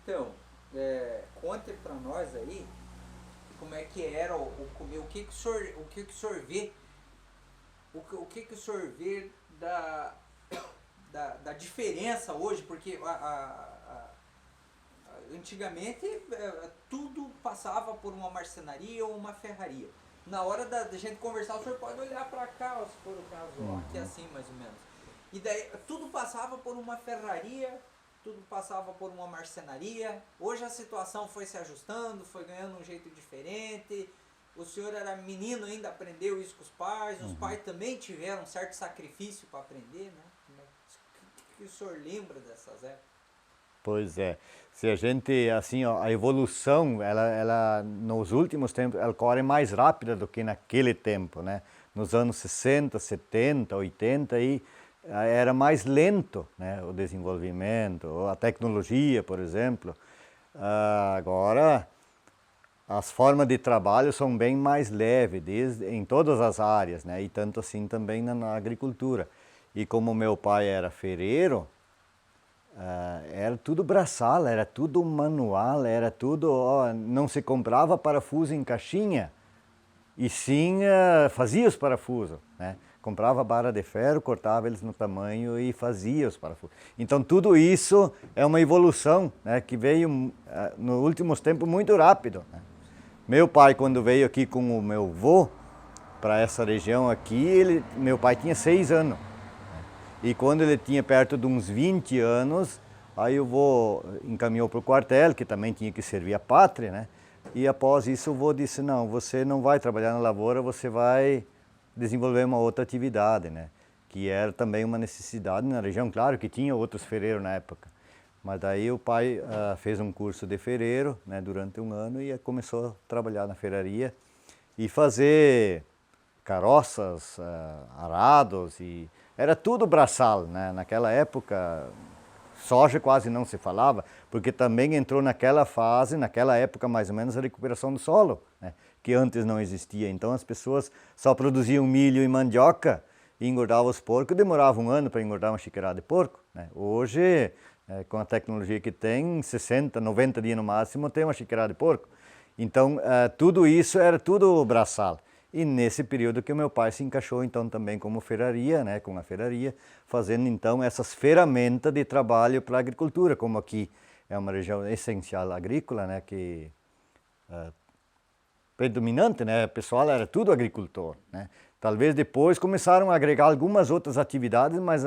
Então, conte para nós aí como é que era o que que o senhor vê, o que que o senhor vê da diferença hoje, porque antigamente tudo passava por uma marcenaria ou uma ferraria. Na hora da gente conversar, o senhor pode olhar para cá, se for o caso, ó, aqui assim mais ou menos. E daí tudo passava por uma ferraria, tudo passava por uma marcenaria. Hoje a situação foi se ajustando, foi ganhando um jeito diferente. O senhor era menino ainda, aprendeu isso com os pais. Os pais também tiveram um certo sacrifício para aprender, né? O que o senhor lembra dessas épocas? Pois é, se a gente, assim, ó, a evolução, ela, nos últimos tempos, ela corre mais rápida do que naquele tempo, né? Nos anos 60, 70, 80, aí era mais lento, né? O desenvolvimento, ou a tecnologia, por exemplo. Agora, as formas de trabalho são bem mais leves, em todas as áreas, né? E tanto assim também na agricultura. E como meu pai era ferreiro, era tudo braçal, era tudo manual, era tudo, ó, não se comprava parafuso em caixinha, e sim fazia os parafusos, né? Comprava barra de ferro, cortava eles no tamanho e fazia os parafusos. Então tudo isso é uma evolução, né, que veio nos últimos tempos muito rápido, né? Meu pai, quando veio aqui com o meu avô para essa região aqui, meu pai tinha 6 anos. E quando ele tinha perto de uns 20 anos, aí o vô encaminhou para o quartel, que também tinha que servir a pátria, né? E após isso o vô disse, não, você não vai trabalhar na lavoura, você vai desenvolver uma outra atividade, né? Que era também uma necessidade na região, claro que tinha outros ferreiros na época. Mas daí o pai fez um curso de ferreiro, né, durante um ano e começou a trabalhar na ferraria e fazer carroças, arados, e era tudo braçal, né? Naquela época soja quase não se falava, porque também entrou naquela fase, naquela época mais ou menos, a recuperação do solo, né? Que antes não existia. Então as pessoas só produziam milho e mandioca e engordavam os porcos, demorava um ano para engordar uma xícara de porco, né? Hoje, com a tecnologia que tem, 60, 90 dias no máximo, tem uma xícara de porco. Então tudo isso era tudo braçal. E nesse período que o meu pai se encaixou então também como ferraria, né, com a ferraria, fazendo então essas ferramentas de trabalho para a agricultura, como aqui é uma região essencial agrícola, né, que predominante, né, o pessoal era tudo agricultor, né. Talvez depois começaram a agregar algumas outras atividades, mas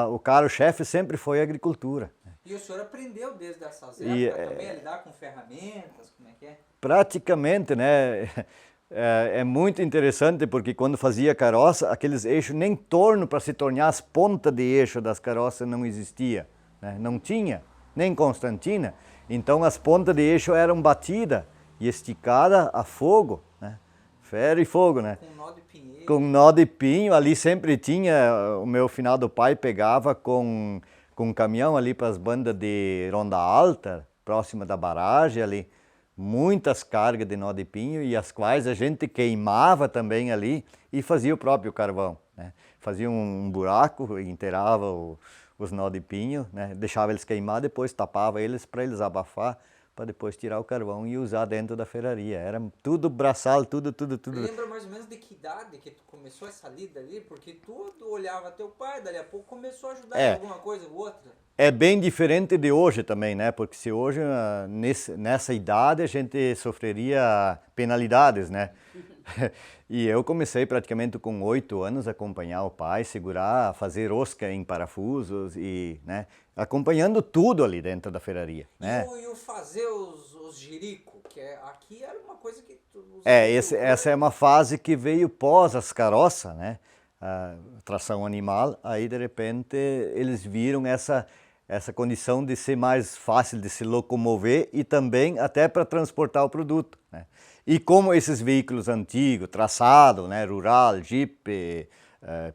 o carro-chefe sempre foi a agricultura. E o senhor aprendeu desde essas E, épocas também a lidar com ferramentas, como é que é? praticamente, né? É muito interessante porque quando fazia carroça, aqueles eixos nem torno para se tornar as pontas de eixo das carroças não existia, né? Não tinha, nem Constantina. Então as pontas de eixo eram batidas e esticadas a fogo, né? Ferro e fogo, né? Com nó de pinheiro. Com nó de pinho, ali sempre tinha, o meu finado pai pegava com um caminhão ali para as bandas de Ronda Alta, próxima da barragem ali, muitas cargas de nó de pinho e as quais a gente queimava também ali e fazia o próprio carvão, né? Fazia um buraco, enterrava os nó de pinho, né? Deixava eles queimar, depois tapava eles para eles abafar, para depois tirar o carvão e usar dentro da ferraria. Era tudo braçal, tudo. Lembra mais ou menos de que idade que tu começou essa lida ali? Porque tu olhava teu pai, dali a pouco começou a ajudar em É, alguma coisa ou outra. é bem diferente de hoje também, né? Porque se hoje, nessa idade, a gente sofreria penalidades, né? E eu comecei praticamente com 8 anos a acompanhar o pai, segurar, fazer rosca em parafusos e, né? Acompanhando tudo ali dentro da ferraria, né? E o fazer os jirico, que aqui era uma coisa que os Essa é uma fase que veio pós as carroças, né? A tração animal, aí de repente eles viram essa condição de ser mais fácil de se locomover e também até para transportar o produto, né? E como esses veículos antigos, traçado, né, rural, Jeep,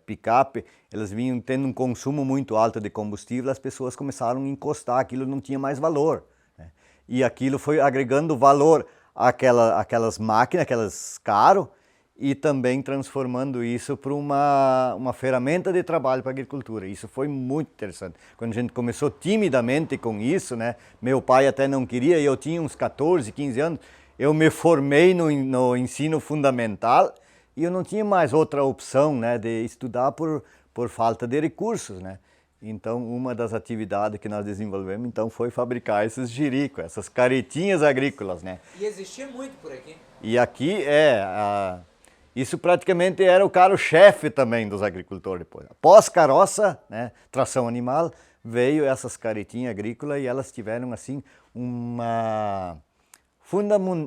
picape, eles vinham tendo um consumo muito alto de combustível, as pessoas começaram a encostar, aquilo não tinha mais valor, né? E aquilo foi agregando valor àquelas máquinas, aquelas carros, e também transformando isso para uma ferramenta de trabalho para a agricultura. Isso foi muito interessante. Quando a gente começou timidamente com isso, né? Meu pai até não queria, eu tinha uns 14, 15 anos, eu me formei no ensino fundamental e eu não tinha mais outra opção, né, de estudar por falta de recursos, né? Então, uma das atividades que nós desenvolvemos então foi fabricar esses jiricos, essas caretinhas agrícolas, né? E existia muito por aqui. E aqui isso praticamente era o carro-chefe também dos agricultores depois. Após carroça, né, tração animal, veio essas caretinhas agrícolas e elas tiveram assim uma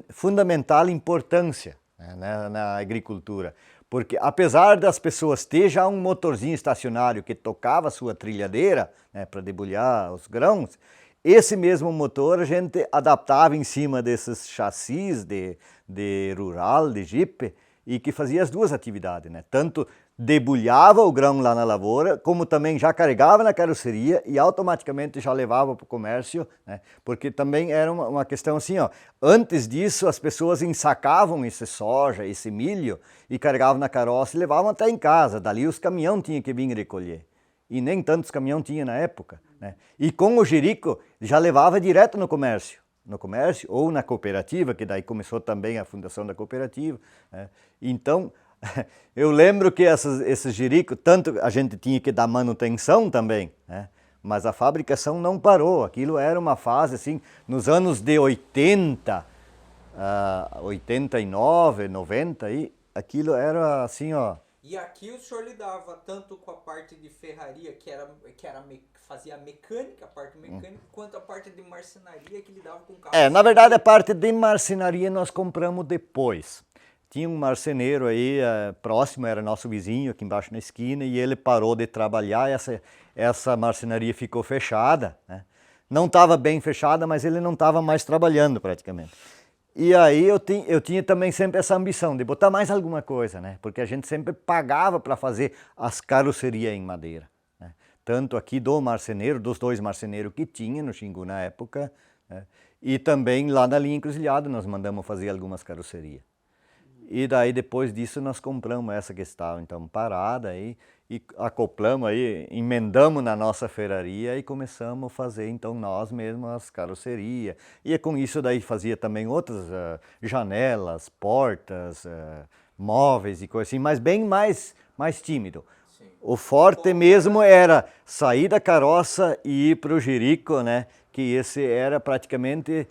fundamental importância, né, na agricultura. Porque apesar das pessoas ter já um motorzinho estacionário que tocava a sua trilhadeira, né, para debulhar os grãos, esse mesmo motor a gente adaptava em cima desses chassis de rural, de Jeep, e que fazia as duas atividades, né? Tanto debulhava o grão lá na lavoura, como também já carregava na carroceria e automaticamente já levava para o comércio, né? Porque também era uma questão assim, ó, antes disso as pessoas ensacavam esse soja, esse milho e carregavam na carroça e levavam até em casa, dali os caminhões tinham que vir recolher. E nem tantos caminhões tinha na época, né? E com o jirico já levava direto no comércio ou na cooperativa, que daí começou também a fundação da cooperativa, né? Então, eu lembro que esses jiricos, tanto a gente tinha que dar manutenção também, né? Mas a fabricação não parou, aquilo era uma fase assim, nos anos de 80, 89, 90, e aquilo era assim, ó. E aqui o senhor lidava tanto com a parte de ferraria, fazia a mecânica, a parte mecânica, quanto a parte de marcenaria que lidava com carros. Na verdade a parte de marcenaria nós compramos depois. Tinha um marceneiro aí próximo, era nosso vizinho aqui embaixo na esquina, e ele parou de trabalhar, essa marcenaria ficou fechada, né? Não estava bem fechada, mas ele não estava mais trabalhando praticamente. E aí eu tinha também sempre essa ambição de botar mais alguma coisa, né? Porque a gente sempre pagava para fazer as carrocerias em madeira, né? Tanto aqui do marceneiro, dos dois marceneiros que tinha no Xingu na época, né? E também lá na linha encruzilhada nós mandamos fazer algumas carrocerias. E daí depois disso nós compramos essa que estava então parada aí, e acoplamos aí, emendamos na nossa ferraria e começamos a fazer então nós mesmos as carrocerias. E com isso daí fazia também outras janelas, portas, móveis e coisas assim, mas bem mais tímido. Sim. O forte mesmo era sair da carroça e ir para o jirico, né? Que esse era praticamente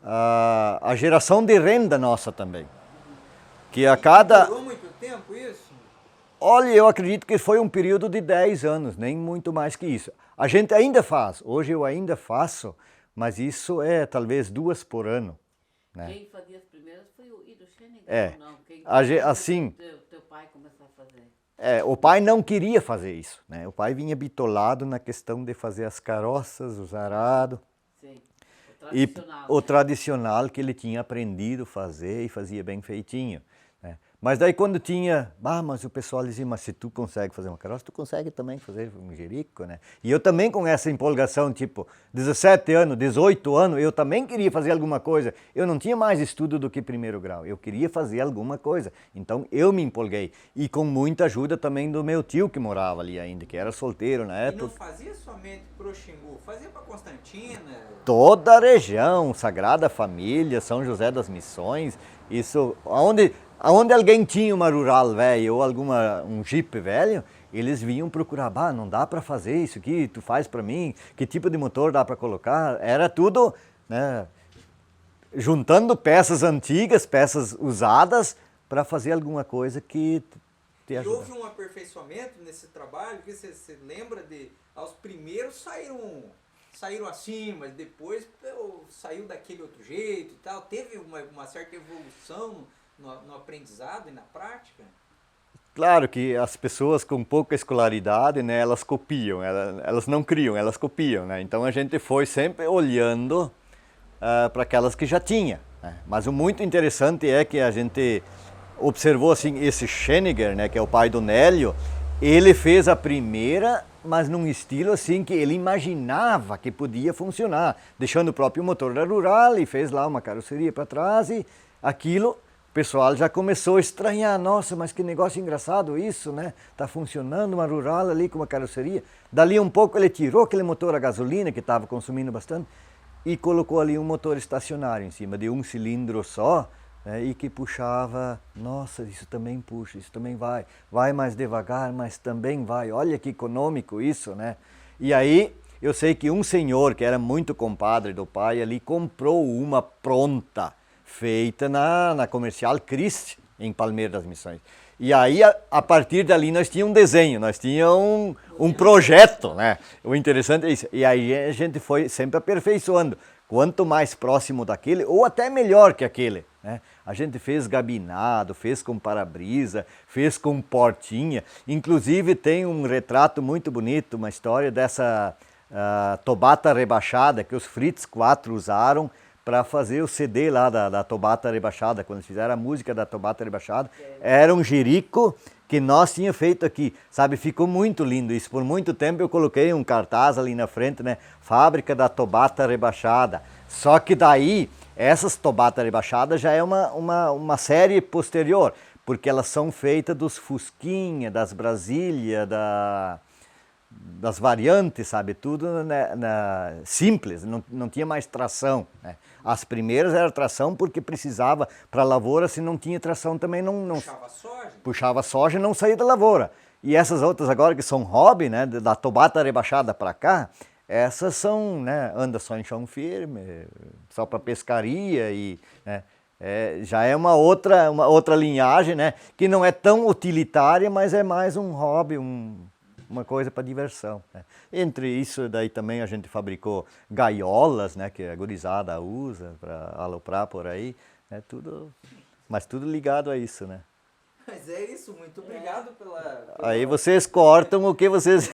a geração de renda nossa também. Que a cada... Durou muito tempo isso? Olha, eu acredito que foi um período de 10 anos, nem muito mais que isso. A gente ainda faz, hoje eu ainda faço, mas isso é talvez 2 por ano, né? Quem fazia as primeiras foi o Ido Schenig, ou não? Assim... Teu pai começou a fazer? O pai não queria fazer isso, né? O pai vinha bitolado na questão de fazer as carroças, os arados. Sim, o tradicional. O tradicional que ele tinha aprendido a fazer e fazia bem feitinho, né? Mas daí quando tinha, mas o pessoal dizia, mas se tu consegue fazer uma carroça, tu consegue também fazer um jirico, né? E eu também com essa empolgação, tipo, 17 anos, 18 anos, eu também queria fazer alguma coisa. Eu não tinha mais estudo do que primeiro grau, eu queria fazer alguma coisa. Então eu me empolguei. E com muita ajuda também do meu tio que morava ali ainda, que era solteiro na época. E não fazia somente pro Xingu, fazia para Constantina? Toda a região, Sagrada Família, São José das Missões, isso, aonde alguém tinha uma rural velha ou um Jeep velho, eles vinham procurar, não dá para fazer isso aqui, tu faz para mim, que tipo de motor dá para colocar? Era tudo, né, juntando peças antigas, peças usadas, para fazer alguma coisa que te ajuda. E houve um aperfeiçoamento nesse trabalho, que você lembra de, aos primeiros saíram assim, mas depois saiu daquele outro jeito e tal, teve uma certa evolução no aprendizado e na prática? Claro que as pessoas com pouca escolaridade, né, elas copiam, elas não criam, elas copiam, né? Então a gente foi sempre olhando para aquelas que já tinha, né? Mas o muito interessante é que a gente observou assim, esse Scheniger, né, que é o pai do Nélio, ele fez a primeira, mas num estilo assim que ele imaginava que podia funcionar, deixando o próprio motor da rural e fez lá uma carroceria para trás e aquilo o pessoal já começou a estranhar, nossa, mas que negócio engraçado isso, né? Tá funcionando uma rural ali com uma carroceria. Dali um pouco ele tirou aquele motor a gasolina que estava consumindo bastante e colocou ali um motor estacionário em cima de um cilindro só, né? E que puxava, nossa, isso também puxa, isso também vai mais devagar, mas também vai. Olha que econômico isso, né? E aí eu sei que um senhor que era muito compadre do pai ali comprou uma pronta, feita na Comercial Christ, em Palmeiras das Missões. E aí, a partir dali, nós tínhamos um desenho, nós tínhamos um projeto, né? O interessante é isso. E aí a gente foi sempre aperfeiçoando. Quanto mais próximo daquele, ou até melhor que aquele, né? A gente fez gabinado, fez com para-brisa, fez com portinha. Inclusive tem um retrato muito bonito, uma história dessa Tobata rebaixada que os Fritz 4 usaram para fazer o CD lá da Tobata rebaixada, quando eles fizeram a música da Tobata rebaixada. Era um jerico que nós tínhamos feito aqui, sabe? Ficou muito lindo isso. Por muito tempo eu coloquei um cartaz ali na frente, né? Fábrica da Tobata rebaixada. Só que daí, essas Tobata rebaixadas já é uma série posterior, porque elas são feitas dos Fusquinha, das Brasília, das variantes, sabe? Tudo simples, não tinha mais tração, né? As primeiras eram tração porque precisava para a lavoura, se não tinha tração também não Puxava soja. Puxava soja e não saía da lavoura. E essas outras agora que são hobby, né? Da Tobata rebaixada para cá, essas são, né? Anda só em chão firme, só para pescaria e, né? Já é uma outra linhagem, né? Que não é tão utilitária, mas é mais um hobby, uma coisa para diversão, né? Entre isso daí também a gente fabricou gaiolas, né, que a gurizada usa para aloprar por aí, né, mas tudo ligado a isso, né? Mas é isso, muito obrigado pela... Aí vocês cortam o que vocês